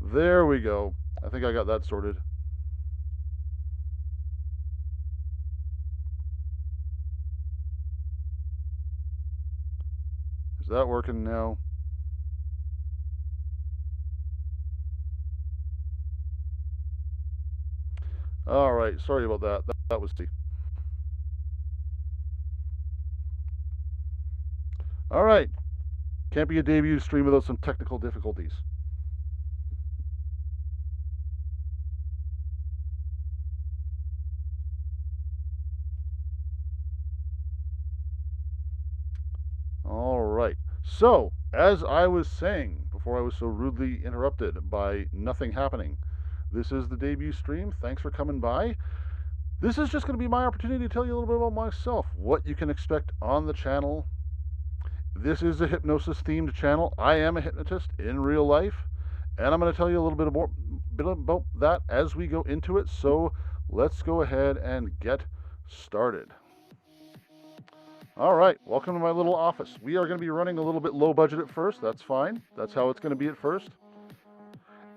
There we go. I think I got that sorted. Is that working now? All right. Sorry about that. That was C. All right. Can't be a debut stream without some technical difficulties. All right. So, as I was saying before I was so rudely interrupted by nothing happening, this is the debut stream. Thanks for coming by. This is just going to be my opportunity to tell you a little bit about myself, what you can expect on the channel. This is a hypnosis themed channel. I am a hypnotist in real life, and I'm going to tell you a little bit about that as we go into it. So, let's go ahead and get started. All right, welcome to my little office. We are going to be running a little bit low budget at first. That's fine. That's how it's going to be at first.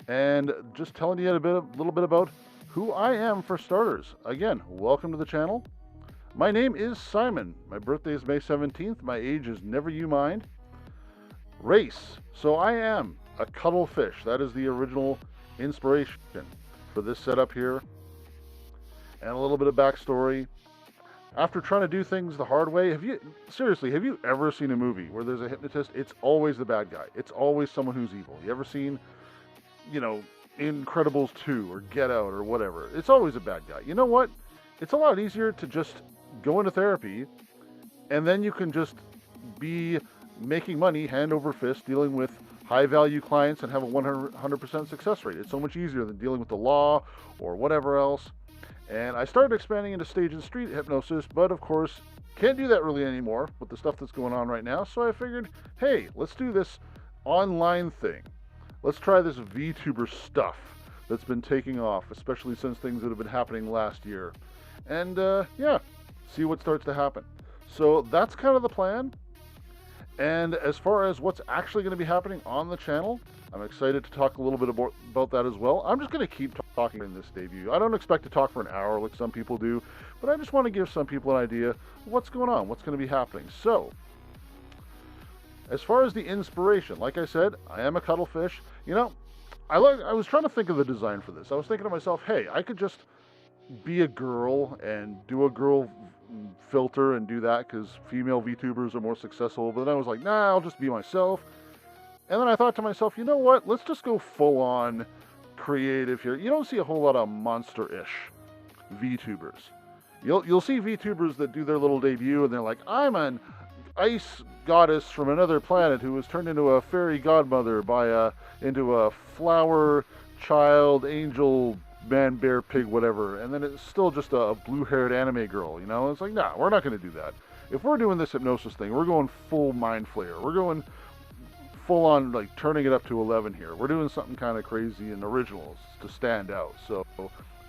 And just telling you a little bit about who I am for starters. Again, welcome to the channel. My name is Psy'Min. My birthday is May 17th. My age is never you mind. Race. So I am a cuttlefish. That is the original inspiration for this setup here. And a little bit of backstory. After trying to do things the hard way, have you ever seen a movie where there's a hypnotist? It's always the bad guy. It's always someone who's evil. You ever seen, Incredibles 2 or Get Out or whatever? It's always a bad guy. You know what? It's a lot easier to just go into therapy, and then you can just be making money hand over fist, dealing with high value clients and have a 100% success rate. It's so much easier than dealing with the law or whatever else. And I started expanding into stage and street hypnosis, but of course, can't do that really anymore with the stuff that's going on right now. So I figured, hey, let's do this online thing. Let's try this VTuber stuff that's been taking off, especially since things that have been happening last year. And see what starts to happen. So that's kind of the plan. And as far as what's actually going to be happening on the channel, I'm excited to talk a little bit about that as well. I'm just going to keep talking in this debut. I don't expect to talk for an hour like some people do, but I just want to give some people an idea of what's going on, what's going to be happening. So, as far as the inspiration, like I said, I am a cuttlefish. I was trying to think of the design for this. I was thinking to myself, hey, I could just be a girl and do a girl filter and do that because female VTubers are more successful. But then I was like, nah, I'll just be myself. And then I thought to myself, you know what? Let's just go full on creative here. You don't see a whole lot of monster-ish VTubers. You'll see VTubers that do their little debut and they're like, I'm an ice goddess from another planet who was turned into a fairy godmother into a flower child angel man, bear, pig, whatever, and then it's still just a blue-haired anime girl, It's like, nah, we're not going to do that. If we're doing this hypnosis thing, we're going full mind flayer. We're going full on, like, turning it up to 11 here. We're doing something kind of crazy and original to stand out. So,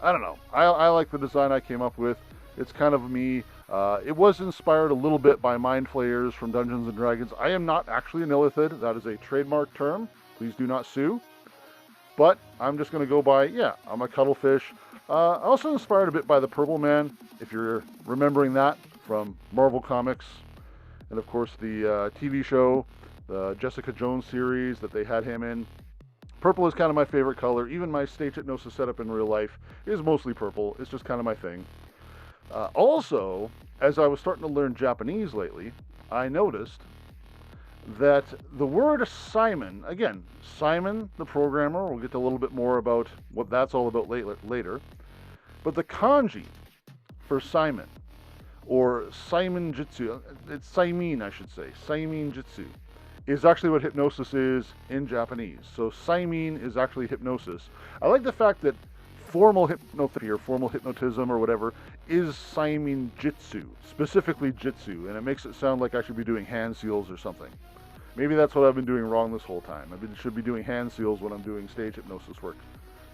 I don't know. I like the design I came up with. It's kind of me. It was inspired a little bit by mind flayers from Dungeons & Dragons. I am not actually an illithid. That is a trademark term. Please do not sue. But I'm just going to go by, I'm a cuttlefish. Also inspired a bit by the Purple Man, if you're remembering that from Marvel Comics. And of course the TV show, the Jessica Jones series that they had him in. Purple is kind of my favorite color. Even my stage hypnosis setup in real life is mostly purple. It's just kind of my thing. Also, as I was starting to learn Japanese lately, I noticed that the word Psy'Min, again, Psy'Min, the programmer, we'll get a little bit more about what that's all about later, but the kanji for Psy'Min, or Psy'Min Jitsu, it's Psy'Min, I should say, Psy'Min Jitsu, is actually what hypnosis is in Japanese. So Psy'Min is actually hypnosis. I like the fact that formal hypnotherapy or formal hypnotism or whatever is Psy'Min Jitsu, specifically Jitsu, and it makes it sound like I should be doing hand seals or something. Maybe that's what I've been doing wrong this whole time. Should be doing hand seals when I'm doing stage hypnosis work.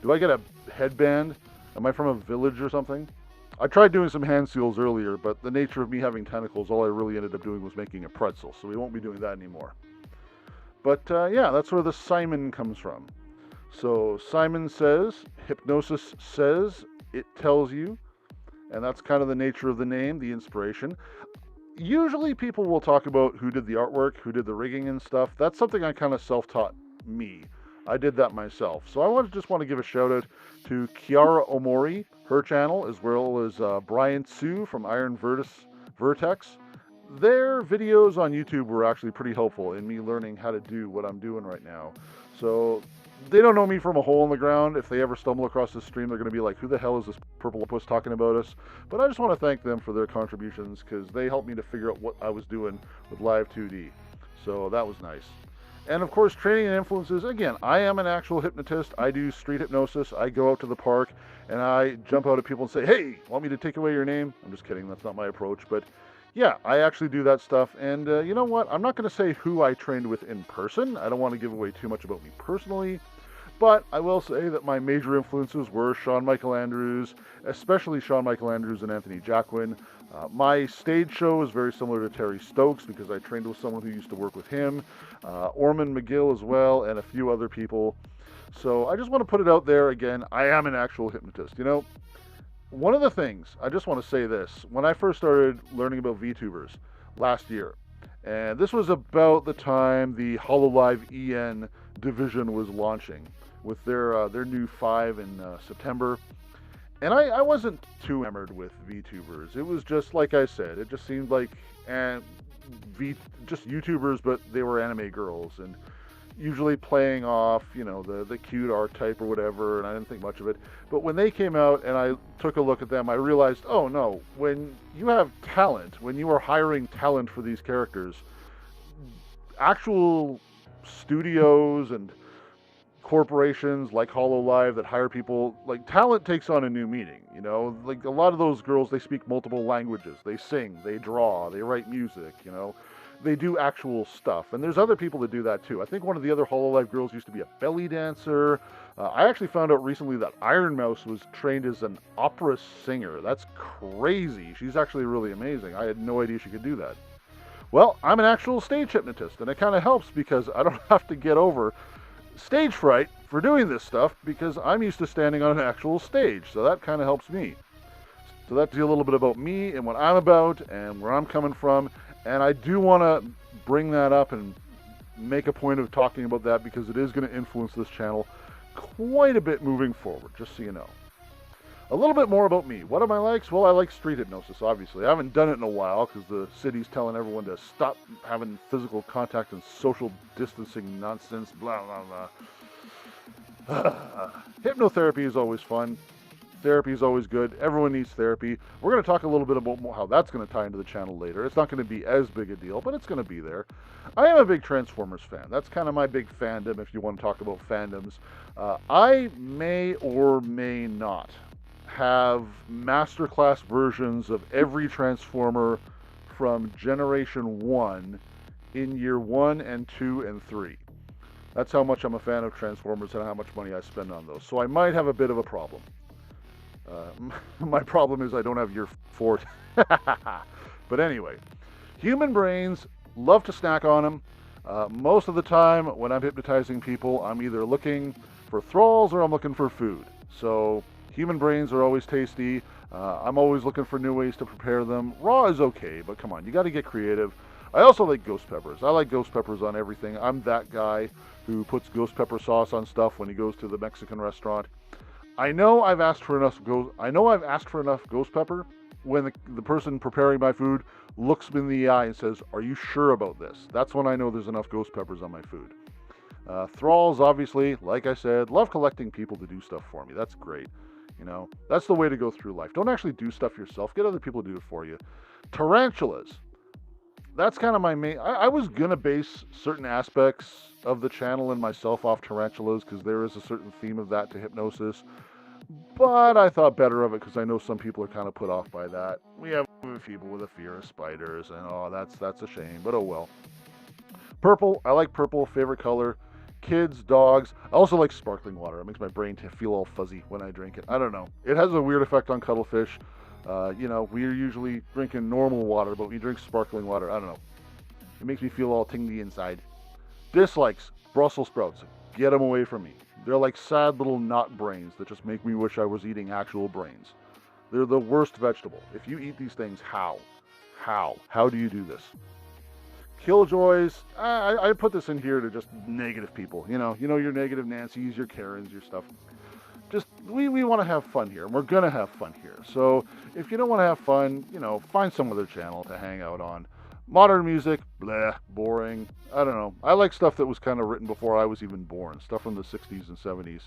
Do I get a headband? Am I from a village or something? I tried doing some hand seals earlier, but the nature of me having tentacles, all I really ended up doing was making a pretzel, so we won't be doing that anymore. But that's where the Psy'Min comes from. So Psy'Min says, hypnosis says, it tells you, and that's kind of the nature of the name, the inspiration. Usually people will talk about who did the artwork, who did the rigging and stuff. That's something I kind of self-taught me. I did that myself. So I just want to give a shout out to Kiara Omori, her channel, as well as Brian Tsu from Iron Vertex. Their videos on YouTube were actually pretty helpful in me learning how to do what I'm doing right now. So they don't know me from a hole in the ground. If they ever stumble across this stream, they're going to be like, who the hell is this purple puss talking about us? But I just want to thank them for their contributions because they helped me to figure out what I was doing with Live 2D. So that was nice. And of course, training and influences. Again, I am an actual hypnotist. I do street hypnosis. I go out to the park and I jump out at people and say, hey, want me to take away your name? I'm just kidding. That's not my approach. But yeah, I actually do that stuff. And you know what? I'm not going to say who I trained with in person. I don't want to give away too much about me personally. But I will say that my major influences were Shawn Michael Andrews, especially Shawn Michael Andrews and Anthony Jacquin. My stage show is very similar to Terry Stokes because I trained with someone who used to work with him, Orman McGill as well, and a few other people. So I just want to put it out there again. I am an actual hypnotist. You know, one of the things, I just want to say this, when I first started learning about VTubers last year, and this was about the time the HoloLive EN division was launching with their new 5 in September. And I wasn't too enamored with VTubers. It was just, like I said, it just seemed like just YouTubers, but they were anime girls, and usually playing off, you know, the cute archetype or whatever, and I didn't think much of it. But when they came out and I took a look at them, I realized, oh no, when you have talent, when you are hiring talent for these characters, actual studios and corporations like HoloLive that hire people, like, talent takes on a new meaning, you know? Like, a lot of those girls, they speak multiple languages, they sing, they draw, they write music, you know? They do actual stuff, and there's other people that do that too. I think one of the other HoloLive girls used to be a belly dancer. I actually found out recently that Iron Mouse was trained as an opera singer. That's crazy. She's actually really amazing. I had no idea she could do that. Well, I'm an actual stage hypnotist, and it kind of helps because I don't have to get over stage fright for doing this stuff because I'm used to standing on an actual stage, so that kind of helps me. So that's a little bit about me and what I'm about and where I'm coming from, and I do want to bring that up and make a point of talking about that because it is going to influence this channel quite a bit moving forward, just so you know. A little bit more about me. What are my likes? Well, I like street hypnosis, obviously. I haven't done it in a while because the city's telling everyone to stop having physical contact and social distancing nonsense, blah, blah, blah. Hypnotherapy is always fun. Therapy is always good. Everyone needs therapy. We're going to talk a little bit about how that's going to tie into the channel later. It's not going to be as big a deal, but it's going to be there. I am a big Transformers fan. That's kind of my big fandom if you want to talk about fandoms. I may or may not have masterclass versions of every Transformer from Generation 1 in year 1 and 2 and 3. That's how much I'm a fan of Transformers and how much money I spend on those. So I might have a bit of a problem. My problem is I don't have year 4. But anyway, human brains, love to snack on them. Most of the time when I'm hypnotizing people, I'm either looking for thralls or I'm looking for food. So human brains are always tasty. I'm always looking for new ways to prepare them. Raw is okay, but come on, you got to get creative. I also like ghost peppers. I like ghost peppers on everything. I'm that guy who puts ghost pepper sauce on stuff when he goes to the Mexican restaurant. I know I've asked for enough ghost pepper when the person preparing my food looks me in the eye and says, "Are you sure about this?" That's when I know there's enough ghost peppers on my food. Thralls, obviously, like I said, love collecting people to do stuff for me. That's great. You know, that's the way to go through life. Don't actually do stuff yourself. Get other people to do it for you. Tarantulas. That's kind of my main... I was going to base certain aspects of the channel and myself off tarantulas because there is a certain theme of that to hypnosis. But I thought better of it because I know some people are kind of put off by that. We have people with a fear of spiders, and oh, that's a shame, but oh well. Purple. I like purple. Favorite color. Kids, dogs. I also like sparkling water. It makes my brain feel all fuzzy when I drink it. I don't know. It has a weird effect on cuttlefish. You know, we're usually drinking normal water, but when you drink sparkling water, I don't know. It makes me feel all tingly inside. Dislikes. Brussels sprouts. Get them away from me. They're like sad little nut brains that just make me wish I was eating actual brains. They're the worst vegetable. If you eat these things, how? How do you do this? Killjoys, I put this in here to just negative people. Your negative Nancy's, your Karens, your stuff. Just, we want to have fun here, and we're going to have fun here. So if you don't want to have fun, find some other channel to hang out on. Modern music, bleh, boring. I don't know. I like stuff that was kind of written before I was even born. Stuff from the 60s and 70s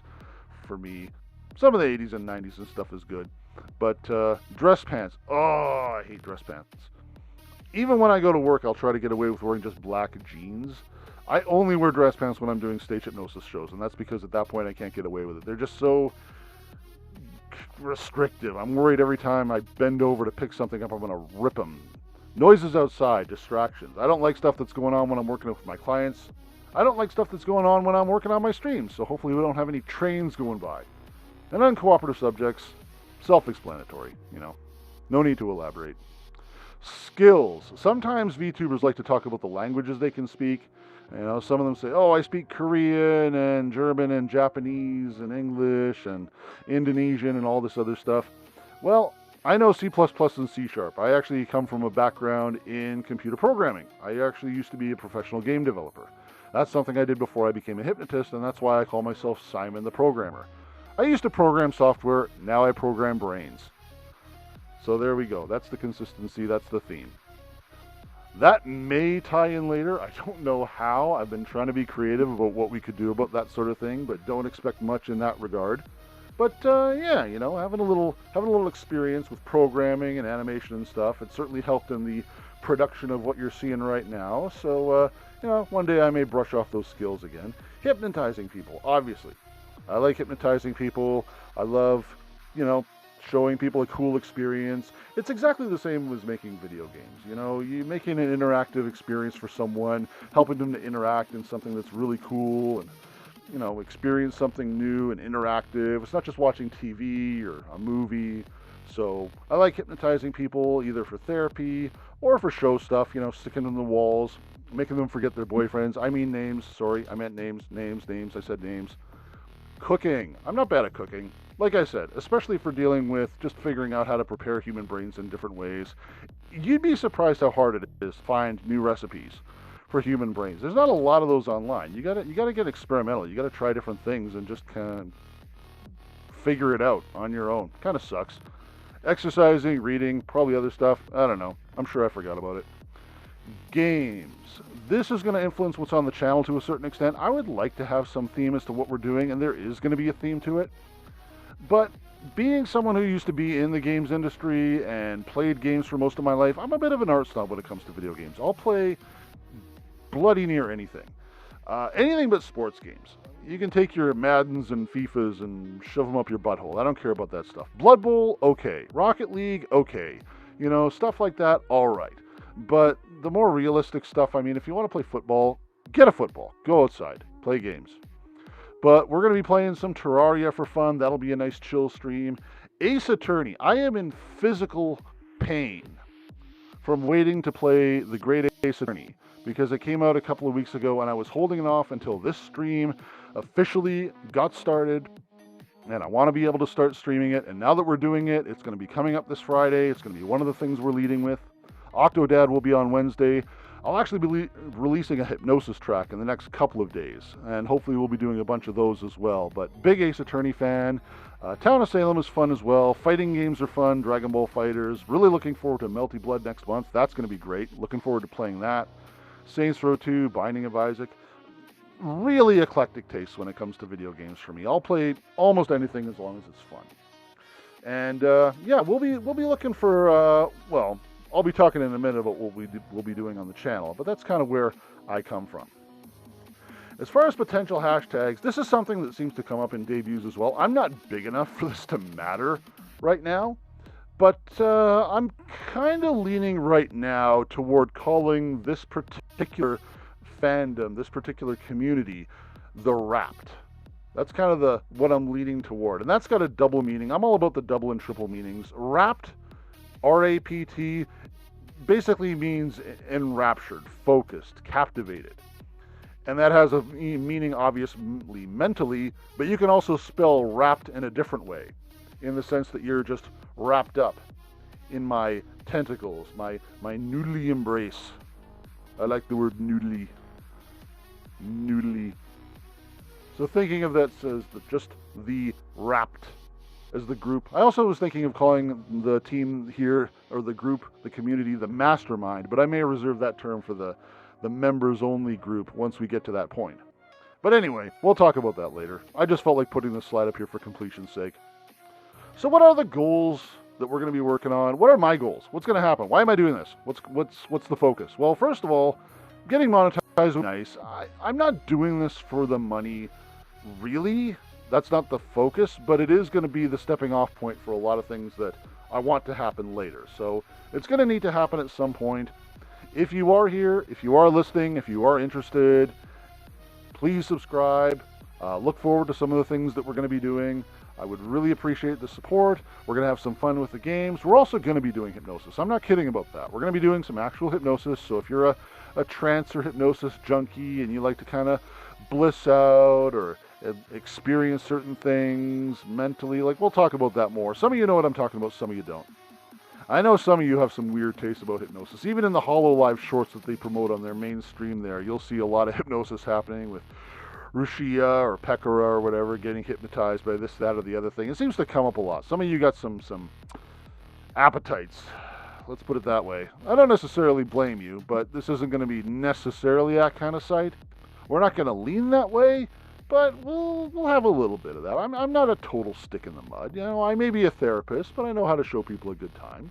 for me. Some of the 80s and 90s and stuff is good. But dress pants. Oh, I hate dress pants. Even when I go to work, I'll try to get away with wearing just black jeans. I only wear dress pants when I'm doing stage hypnosis shows, and that's because at that point I can't get away with it. They're just so restrictive. I'm worried every time I bend over to pick something up, I'm going to rip them. Noises outside, distractions. I don't like stuff that's going on when I'm working with my clients. I don't like stuff that's going on when I'm working on my streams, so hopefully we don't have any trains going by. And uncooperative subjects, self-explanatory, No need to elaborate. Skills. Sometimes VTubers like to talk about the languages they can speak. Some of them say, I speak Korean and German and Japanese and English and Indonesian and all this other stuff. Well, I know C++ and C#. I actually come from a background in computer programming. I actually used to be a professional game developer. That's something I did before I became a hypnotist, and that's why I call myself Psy'Min the programmer. I used to program software, now I program brains. So there we go. That's the consistency, that's the theme. That may tie in later. I don't know how. I've been trying to be creative about what we could do about that sort of thing, but don't expect much in that regard. But having a little experience with programming and animation and stuff, it certainly helped in the production of what you're seeing right now. So, one day I may brush off those skills again. Hypnotizing people, obviously. I like hypnotizing people. I love, showing people a cool experience. It's exactly the same as making video games. You making an interactive experience for someone, helping them to interact in something that's really cool and, experience something new and interactive. It's not just watching TV or a movie. So I like hypnotizing people either for therapy or for show stuff, sticking them in the walls, making them forget their boyfriends. I mean names. Sorry, I meant names. I said names. Cooking. I'm not bad at cooking. Like I said, especially for dealing with just figuring out how to prepare human brains in different ways. You'd be surprised how hard it is to find new recipes for human brains. There's not a lot of those online. You gotta get experimental. You gotta try different things and just kind of figure it out on your own. Kind of sucks. Exercising, reading, probably other stuff. I don't know. I'm sure I forgot about it. Games. This is going to influence what's on the channel to a certain extent. I would like to have some theme as to what we're doing, and there is going to be a theme to it. But being someone who used to be in the games industry and played games for most of my life, I'm a bit of an art snob when it comes to video games. I'll play bloody near anything. Anything but sports games. You can take your Maddens and FIFAs and shove them up your butthole. I don't care about that stuff. Blood Bowl, okay. Rocket League, okay. Stuff like that, all right. But the more realistic stuff, if you want to play football, get a football. Go outside. Play games. But we're going to be playing some Terraria for fun. That'll be a nice chill stream. Ace Attorney. I am in physical pain from waiting to play the Great Ace Attorney because it came out a couple of weeks ago and I was holding it off until this stream officially got started. And I want to be able to start streaming it. And now that we're doing it, it's going to be coming up this Friday. It's going to be one of the things we're leading with. Octodad will be on Wednesday. I'll actually be releasing a hypnosis track in the next couple of days, and hopefully we'll be doing a bunch of those as well. But big Ace Attorney fan. Town of Salem is fun as well. Fighting games are fun. Dragon Ball Fighters. Really looking forward to Melty Blood next month. That's going to be great. Looking forward to playing that. Saints Row 2, Binding of Isaac. Really eclectic taste when it comes to video games for me. I'll play almost anything as long as it's fun. And we'll be looking for I'll be talking in a minute about what we'll be doing on the channel, but that's kind of where I come from. As far as potential hashtags, this is something that seems to come up in debuts as well. I'm not big enough for this to matter right now, but I'm kind of leaning right now toward calling this particular fandom, this particular community, the Wrapped. That's kind of what I'm leaning toward, and that's got a double meaning. I'm all about the double and triple meanings. Wrapped, R-A-P-T, basically means enraptured, focused, captivated. And that has a meaning obviously mentally, but you can also spell wrapped in a different way, in the sense that you're just wrapped up in my tentacles, my noodly embrace. I like the word noodly. Noodly. So thinking of that as just the wrapped as the group. I also was thinking of calling the team here, or the group, the community, the mastermind, but I may reserve that term for the members only group once we get to that point. But anyway, we'll talk about that later. I just felt like putting this slide up here for completion's sake. So what are the goals that we're going to be working on? What are my goals? What's going to happen? Why am I doing this? What's the focus? Well, first of all, getting monetized is nice. I'm not doing this for the money, really. That's not the focus, but it is going to be the stepping off point for a lot of things that I want to happen later. So it's going to need to happen at some point. If you are here, if you are listening, if you are interested, please subscribe. Look forward to some of the things that we're going to be doing. I would really appreciate the support. We're going to have some fun with the games. We're also going to be doing hypnosis. I'm not kidding about that. We're going to be doing some actual hypnosis. So if you're a trance or hypnosis junkie and you like to kind of bliss out or experience certain things mentally, like, we'll talk about that more. Some of you know what I'm talking about, some of you don't. I know some of you have some weird taste about hypnosis. Even in the HoloLive shorts that they promote on their mainstream there, you'll see a lot of hypnosis happening with Rushia or Pekara or whatever getting hypnotized by this, that, or the other thing. It seems to come up a lot. Some of you got some appetites. Let's put it that way. I don't necessarily blame you, but this isn't going to be necessarily that kind of site. We're not going to lean that way, but we'll have a little bit of that. I'm not a total stick in the mud. You know, I may be a therapist, but I know how to show people a good time.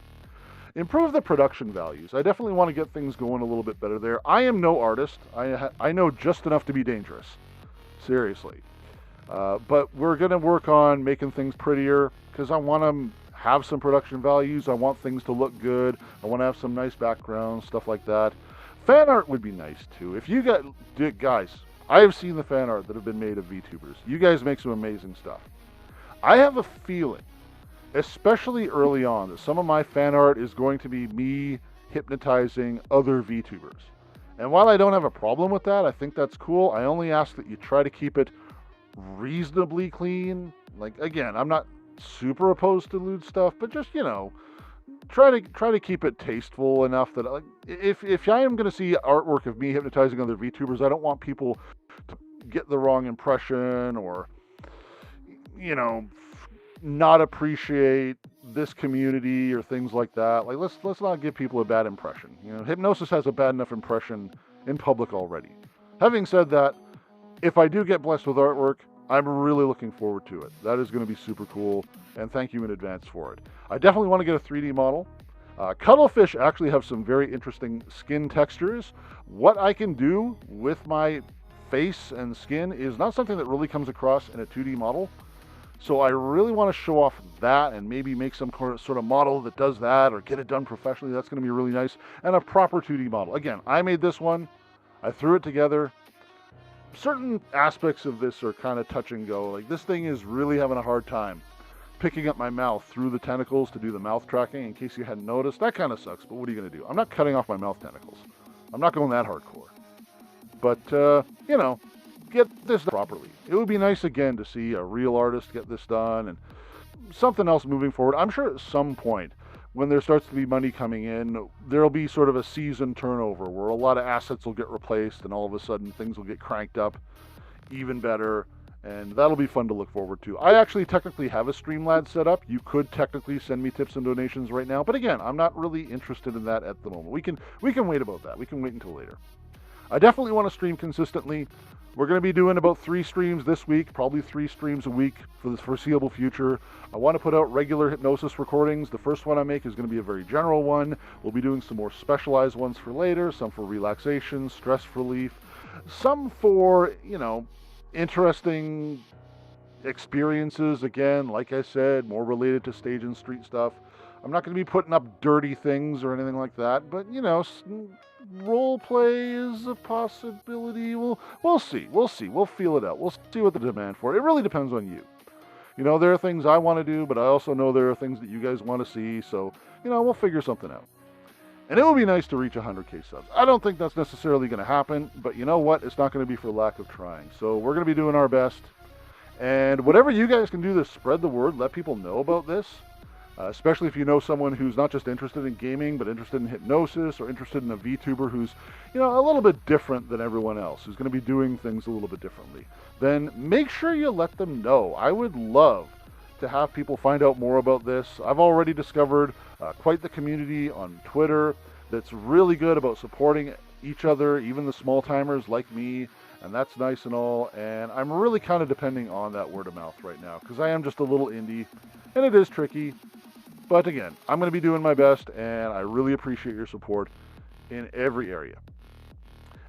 Improve the production values. I definitely want to get things going a little bit better there. I am no artist. I know just enough to be dangerous. Seriously. But we're going to work on making things prettier because I want to have some production values. I want things to look good. I want to have some nice backgrounds, stuff like that. Fan art would be nice too. If you got, guys, I have seen the fan art that have been made of VTubers. You guys make some amazing stuff. I have a feeling, especially early on, that some of my fan art is going to be me hypnotizing other VTubers. And while I don't have a problem with that, I think that's cool. I only ask that you try to keep it reasonably clean. Like, again, I'm not super opposed to lewd stuff, but just, you know, try to keep it tasteful enough that, like, if I am going to see artwork of me hypnotizing other VTubers, I don't want people to get the wrong impression or, you know, not appreciate this community or things like that. Like, let's not give people a bad impression. You know, hypnosis has a bad enough impression in public already. Having said that, if I do get blessed with artwork, I'm really looking forward to it. That is going to be super cool, and thank you in advance for it. I definitely want to get a 3D model. Cuttlefish actually have some very interesting skin textures. What I can do with my face and skin is not something that really comes across in a 2D model. So I really want to show off that and maybe make some sort of model that does that or get it done professionally. That's going to be really nice. And a proper 2D model. Again, I made this one. I threw it together. Certain aspects of this are kind of touch and go. Like, this thing is really having a hard time picking up my mouth through the tentacles to do the mouth tracking, in case you hadn't noticed. That kind of sucks, but what are you going to do? I'm not cutting off my mouth tentacles. I'm not going that hardcore. But, you know, get this properly. It would be nice, again, to see a real artist get this done and something else moving forward. I'm sure at some point, when there starts to be money coming in, there'll be sort of a season turnover where a lot of assets will get replaced and all of a sudden things will get cranked up even better. And that'll be fun to look forward to. I actually technically have a Streamlabs set up. You could technically send me tips and donations right now. But again, I'm not really interested in that at the moment. We can wait about that. We can wait until later. I definitely want to stream consistently. We're going to be doing about 3 streams this week, probably 3 streams a week for the foreseeable future. I want to put out regular hypnosis recordings. The first one I make is going to be a very general one. We'll be doing some more specialized ones for later, some for relaxation, stress relief, some for, you know, interesting experiences, again, like I said, more related to stage and street stuff. I'm not going to be putting up dirty things or anything like that, but, you know, role play is a possibility. We'll see. We'll feel it out. We'll see what the demand for. It really depends on you. You know, there are things I want to do, but I also know there are things that you guys want to see, so, you know, we'll figure something out. And it would be nice to reach 100K subs. I don't think that's necessarily going to happen, but you know what? It's not going to be for lack of trying. So we're going to be doing our best. And whatever you guys can do to spread the word, let people know about this, especially if you know someone who's not just interested in gaming, but interested in hypnosis, or interested in a VTuber who's, a little bit different than everyone else, who's going to be doing things a little bit differently. Then make sure you let them know. I would love to have people find out more about this. I've already discovered quite the community on Twitter that's really good about supporting each other, even the small timers like me, and that's nice and all. And I'm really kind of depending on that word of mouth right now, because I am just a little indie, and it is tricky. But again, I'm going to be doing my best, and I really appreciate your support in every area.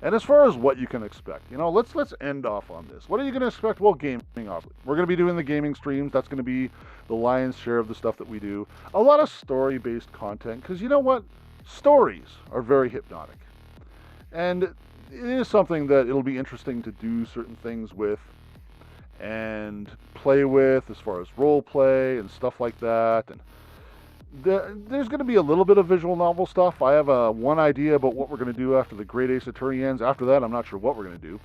And as far as what you can expect, let's end off on this. What are you going to expect? Well, gaming, obviously. We're going to be doing the gaming streams. That's going to be the lion's share of the stuff that we do. A lot of story-based content, because you know what? Stories are very hypnotic. And it is something that it'll be interesting to do certain things with and play with, as far as role play and stuff like that. And there's going to be a little bit of visual novel stuff. I have one idea about what we're going to do after the Great Ace Attorney ends. After that, I'm not sure what we're going to do.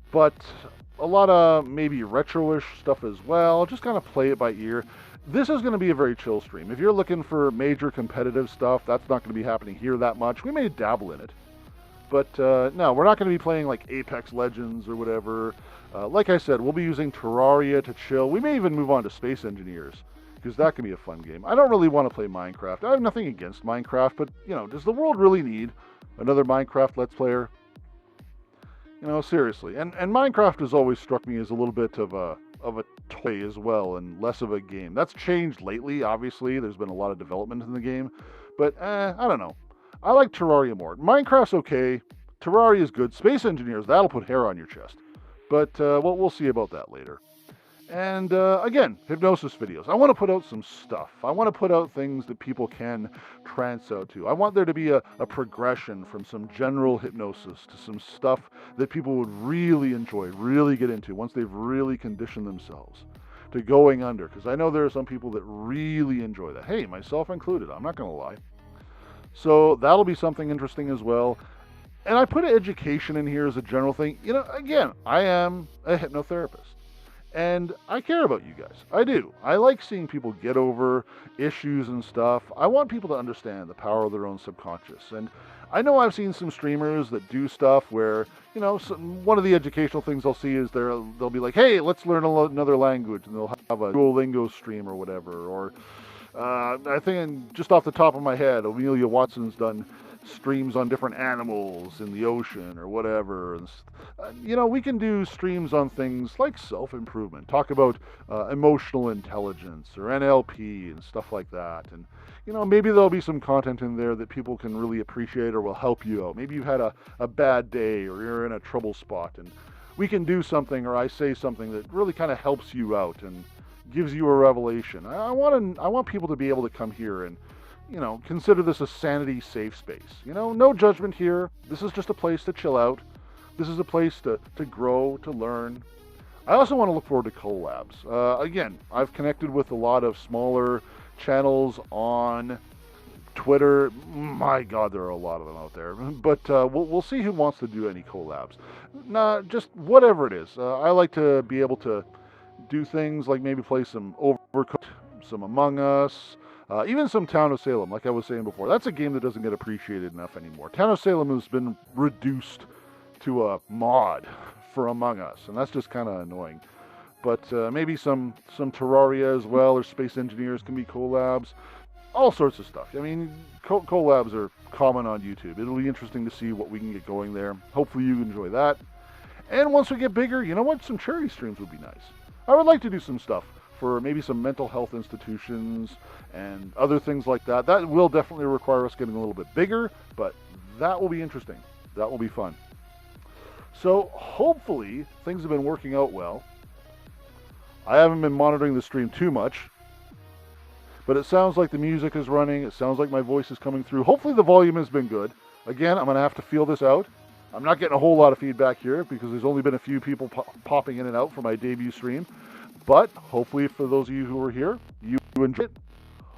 But a lot of maybe retro-ish stuff as well. Just kind of play it by ear. This is going to be a very chill stream. If you're looking for major competitive stuff, that's not going to be happening here that much. We may dabble in it. But no, we're not going to be playing like Apex Legends or whatever. Like I said, we'll be using Terraria to chill. We may even move on to Space Engineers, because that can be a fun game. I don't really want to play Minecraft. I have nothing against Minecraft, but, does the world really need another Minecraft Let's Player? Seriously. And Minecraft has always struck me as a little bit of a toy as well, and less of a game. That's changed lately, obviously. There's been a lot of development in the game. But, I don't know. I like Terraria more. Minecraft's okay. Terraria is good. Space Engineers, that'll put hair on your chest. But, we'll see about that later. And again, hypnosis videos. I want to put out some stuff. I want to put out things that people can trance out to. I want there to be a progression from some general hypnosis to some stuff that people would really enjoy, really get into once they've really conditioned themselves to going under. Because I know there are some people that really enjoy that. Hey, myself included. I'm not going to lie. So that'll be something interesting as well. And I put education in here as a general thing. Again, I am a hypnotherapist. And I care about you guys. I do. I like seeing people get over issues and stuff. I want people to understand the power of their own subconscious. And I know I've seen some streamers that do stuff where, one of the educational things I'll see is they'll be like, hey, let's learn another language. And they'll have a Duolingo stream or whatever. Or I think just off the top of my head, Amelia Watson's done streams on different animals in the ocean or whatever. And, we can do streams on things like self-improvement, talk about emotional intelligence or NLP and stuff like that. And, maybe there'll be some content in there that people can really appreciate or will help you out. Maybe you've had a bad day or you're in a trouble spot, and we can do something, or I say something that really kind of helps you out and gives you a revelation. I want people to be able to come here and consider this a sanity safe space. No judgment here. This is just a place to chill out. This is a place to grow, to learn. I also want to look forward to collabs. Again, I've connected with a lot of smaller channels on Twitter. My God, there are a lot of them out there. But we'll see who wants to do any collabs. Nah, just whatever it is. I like to be able to do things like maybe play some Overcooked, some Among Us, even some Town of Salem, like I was saying before. That's a game that doesn't get appreciated enough anymore. Town of Salem has been reduced to a mod for Among Us, and that's just kind of annoying. But maybe some Terraria as well, or Space Engineers can be collabs. All sorts of stuff. I mean, collabs are common on YouTube. It'll be interesting to see what we can get going there. Hopefully you enjoy that. And once we get bigger, you know what? Some charity streams would be nice. I would like to do some stuff for maybe some mental health institutions and other things like that. That will definitely require us getting a little bit bigger, but that will be interesting. That will be fun. So hopefully things have been working out well. I haven't been monitoring the stream too much, but it sounds like the music is running. It sounds like my voice is coming through. Hopefully the volume has been good. Again, I'm going to have to feel this out. I'm not getting a whole lot of feedback here because there's only been a few people popping in and out for my debut stream. But hopefully for those of you who are here, you enjoy it.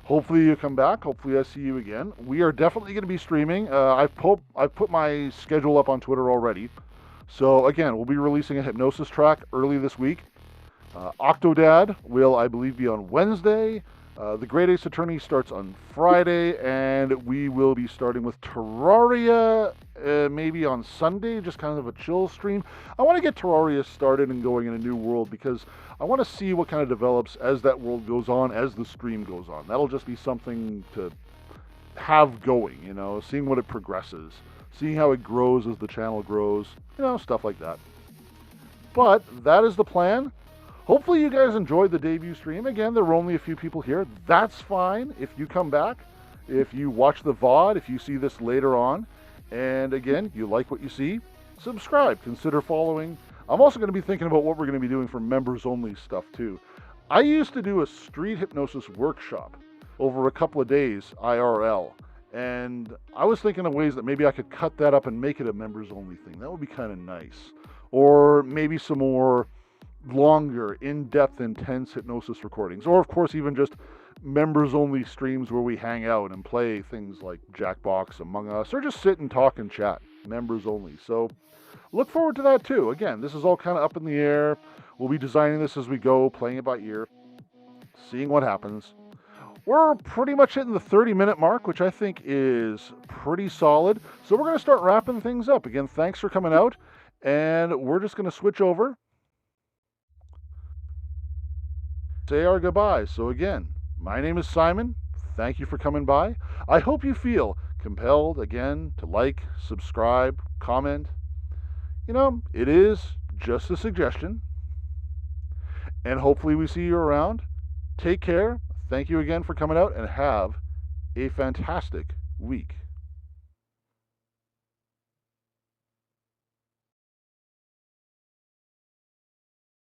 Hopefully you come back. Hopefully I see you again. We are definitely going to be streaming. I've put my schedule up on Twitter already. So again, we'll be releasing a hypnosis track early this week. Octodad will, I believe, be on Wednesday. The Great Ace Attorney starts on Friday, and we will be starting with Terraria maybe on Sunday, just kind of a chill stream. I want to get Terraria started and going in a new world because I want to see what kind of develops as that world goes on, as the stream goes on. That'll just be something to have going, you know, seeing what it progresses, seeing how it grows as the channel grows, you know, stuff like that. But that is the plan. Hopefully you guys enjoyed the debut stream. Again, there were only a few people here. That's fine if you come back, if you watch the VOD, if you see this later on. And again, you like what you see, subscribe, consider following. I'm also going to be thinking about what we're going to be doing for members only stuff too. I used to do a street hypnosis workshop over a couple of days, IRL. And I was thinking of ways that maybe I could cut that up and make it a members only thing. That would be kind of nice. Or maybe some more longer, in-depth, intense hypnosis recordings, or of course even just members-only streams where we hang out and play things like Jackbox, Among Us, or just sit and talk and chat, members only. So look forward to that too. Again, this is all kind of up in the air. We'll be designing this as we go, playing it by ear, seeing what happens. We're pretty much hitting the 30-minute mark, which I think is pretty solid. So we're going to start wrapping things up. Again, thanks for coming out, and we're just going to switch over, say our goodbyes. So again, my name is Psy'Min. Thank you for coming by. I hope you feel compelled again to like, subscribe, comment. You know, it is just a suggestion. And hopefully we see you around. Take care. Thank you again for coming out and have a fantastic week.